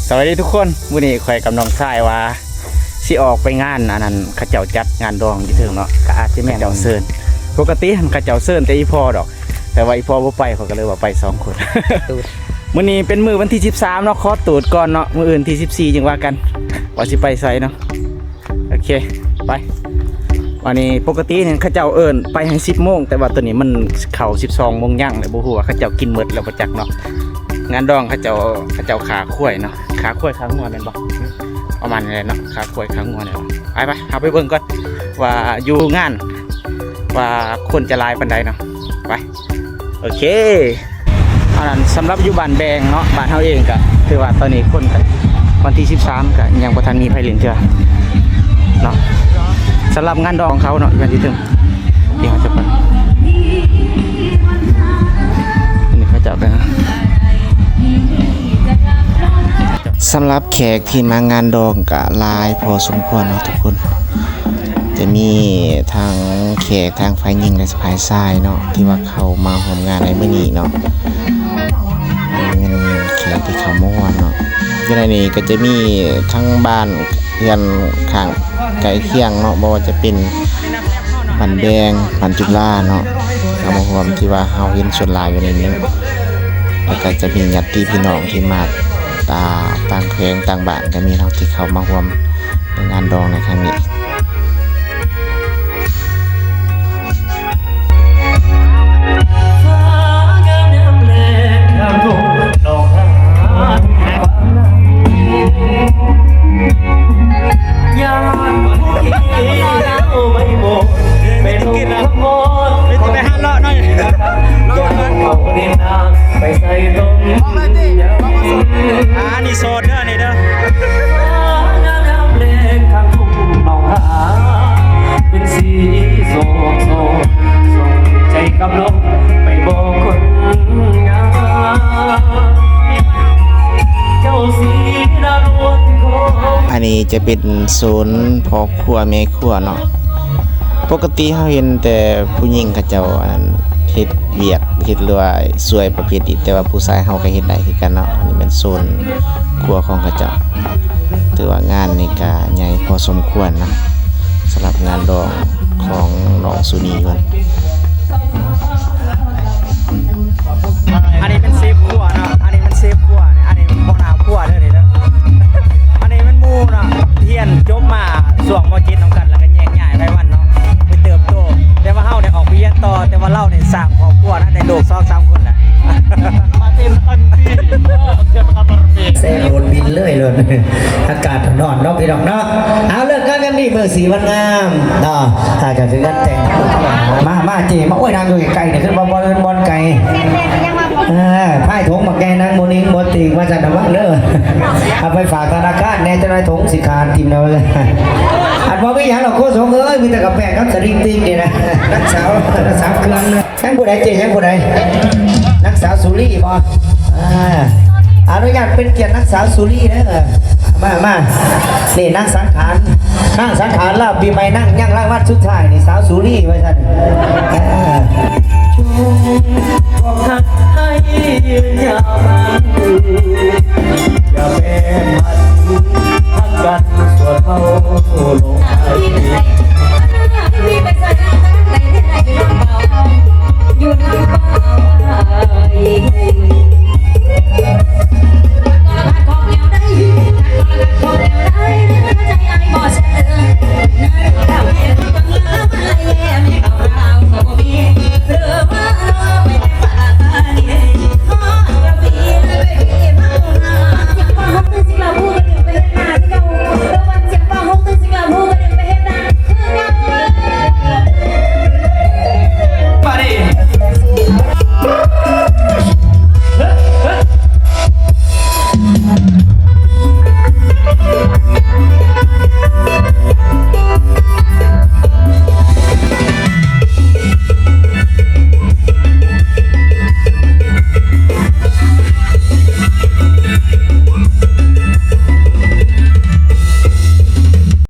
สวัสดีทุกคนมื้อนี้ข่อยกับน้องชายว่าสิออกไปงานอันนั้นเขาเจ้าจัดงานดองอยู่ถึงเนาะก็อาจสิแม่นเจ้าเชิญปกติเขาเจ้าเชิญแต่อีพ่อดอกแต่ว่าอีพ่อบ่ไปเขาก็เลยว่าไป2คน มื้อนี้เป็นมื้อวันที่13เนาะขอตูดก่อนเนาะมื้ออื่นที่14จึงว่ากันว่าสิไปไสเนาะโอเคไปวันนี้ปกติเนี่ยเขาเจ้าเอิ้นไปให้10 โมงแต่ว่าตัวนี้มันเข้า12 โมงย่างเลยบ่ฮู้ว่าเขาเจ้ากินหมดแล้วบ่จักเนาะงานดองเขาเจ้าขาข้วยเนาะขาข้วยขางัวแม่นบ่ประมาณนี้เนาะขาข้วยขางัวเนี่ยไปเอาไปเบิ่งก่อนว่าอยู่งานว่าคนจะหลายปานใดเนาะไปโอเคอันนั้นสำหรับอยู่บ้านแบงเนาะบ้านเฮาเองก็คือว่าตอนนี้คนกันวันที่13ก็ยังบ่ทันมีไผเล่นเทื่อเนาะสำหรับงานดองเขาเนาะวันที่ถึงที่เขาจะไปนี่เขาจะไปนะสำหรับแขกที่มางานดองกะลายพอสมควรเนาะทุกคนจะมีทางแขกทางฝ่ายหญิงและฝ่ายชายเนาะที่ว่าเขามาร่วมงานในมื้อนี้เนาะเป็นแขกที่เขาม่วนเนาะอยู่ในนี้ก็จะมีทั้งบ้านเรือนข้างไกลเคียงเนาะบ่ว่าจะเป็นบ้านแดงบ้านจุฬาเนาะเขามาร่วมที่ว่าเฮาเห็นส่วนหลายอยู่ในนี้แล้วก็จะมีญาติพี่น้องที่มาต่างแขวงต่างบ้านก็มีเนาะที่เขามาร่วมในงานดองในครั้งนี้ไปใส่ตรงนี่โซดเด้อนี่เด้อเพลงข้างทุ่งมองหาเป็นสีโศกโศกส่งใจกับลมไปบอกคนงามเจ้าสีดารวนโคอันนี้จะเป็นศูนย์พ่อครัวแม่ครัวเนาะปกติเฮาเห็นแต่ผู้หญิงเขาเจ้าอันเฮ็ดเวียกเฮ็ดหรือว่าสวยประเภทนี้แต่ว่าผู้ชายเฮาก็เฮ็ดได้คือกันเนาะอันนี้เป็นโซนครัวของเขาเจ้าถือว่างานนี้ก็ใหญ่พอสมควรนะสำหรับงานดองของน้องสุนีเพิ่นอันนี้เป็นเซฟครัวเนาะอันนี้มันเซฟครัวเนี่ยอันนี้บ่หน้าครัวเด้อนี่เด้ออันนี้มันหมู่เนาะเฮียนจบมาช่วงม .7 นำกันแล้วก็แยกย้ายไปวันเนาะไปเติบโตแต่ว่าเฮาเนี่ยออกไปเรียนต่อแต่ว่าเราเนี่ยสร้างครอบครัวนะได้ลูก2-3 คนแหละมาเต็มทันทีเซลล์บินเลยอากาศนอนเนาะพี่น้องเนาะเอาเลิกกันนี่เบอร์สีวันงามเนาะถ้าจะถึงกันแต่งมาเจมาโอ้ยนางอยู่ไกลเนี่ยขึ้นบอลไก่ไพ่ถงมาแกนางโมนิงโมติมาจากน้ำมันเด้อเอาไปฝากธนาคารแน่จะได้ถงสิคารทีมเราเลยอันว่าไม่อย่างเราโค้ชงเอ้ยมีแต่กับแป้งครับสลิงติ้งนี่นะนักสาวเครื่องเลยยังผู้ใดเจยังผู้ใดนักสาวสุรีบออนุญาตเป็นเกียรตินักสาวสุรีนะมานี่นั่งสังขารแล้วปีใหม่นั่งย่างล่างวัดสุดท้ายนี่สาวสุรีไว้ท่านบอกทักให้ยืนยาวมัน